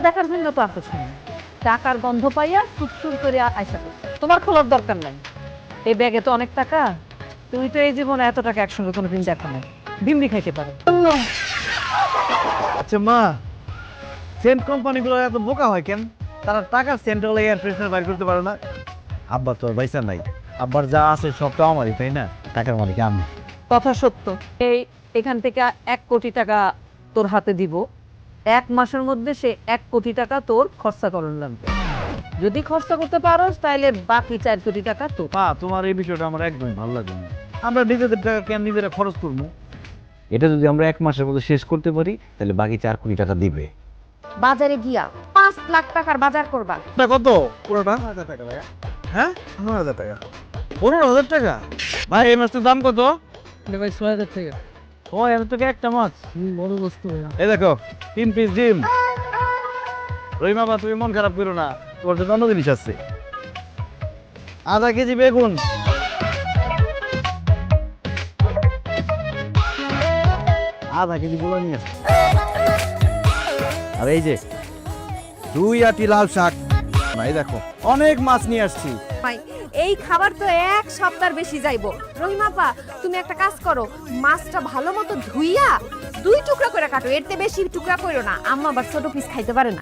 দেখার জন্য তো আসছে না। টাকার গন্ধ পাইয়া চুপচুপ করে আইসা করছে। তোমার খোলার দরকার নাই। এই ব্যাগে তো অনেক টাকা, তুমি তো এই জীবনে এত টাকা একসঙ্গে কোনোদিন দেখো না। ভিমড়ি খাইতে পারো। আচ্ছা মা, সেন্ট কোম্পানিগুলো এত বোকা হয় কেন? তারা টাকার সেন্ট্রাল এয়ার ফ্রেশনার বাইর করতে পারে না। আব্বা তো আর পয়সা নাই, আব্বার যা আছে সবটা আমারই, তাই না? টাকার মালিক আমি। কথা সত্য। এখান থেকে 1 কোটি টাকা তোর হাতে দিব। 1 মাসের মধ্যে সে 1 কোটি টাকা তোর খরচা করার লাগবে। যদি খরচা করতে পারোস তাহলে বাকি 4 কোটি টাকা তোর। মা, তোমার এই বিষয়টা আমার একদমই ভালো লাগে না। আমরা নিজেদের টাকা কেন নিজেরা খরচ করবো? এটা যদি আমরা 1 মাসের মধ্যে শেষ করতে পারি তাহলে বাকি 4 কোটি টাকা দিবে। বাজারে গিয়া 5 লাখ টাকার বাজার করবা। কত পুরোটা? 1000 টাকা ভাইয়া। হ্যাঁ, 1000 টাকা। 15,000 টাকা? ভাই এই মাছটার দাম কত? ভাই 6,000 টাকা। ও, এত টাকা একটা মাছ? বড় বস্তু। এই দেখো, 3 পিস ডিম। রহিমা বা, তুমি মন খারাপ করো না, তোমার জন্য অন্য জিনিস আছে। আধা কেজি বেগুন, আধা কেজি গুলো নিয়ে আসো। আর এই যে 2 আটি লাল শাক। এই দেখো অনেক মাছ নিয়ে আসছি। ভাই এই খাবার তো 1 সপ্তাহ বেশি যাইবো। রহিমাপা, তুমি একটা কাজ করো, মাছটা ভালো মতো ধুইয়া 2 টুকরা করে কাটো, এর চেয়ে বেশি টুকরা করো না, আম্মা আবার ছোট পিস খাইতে পারে না।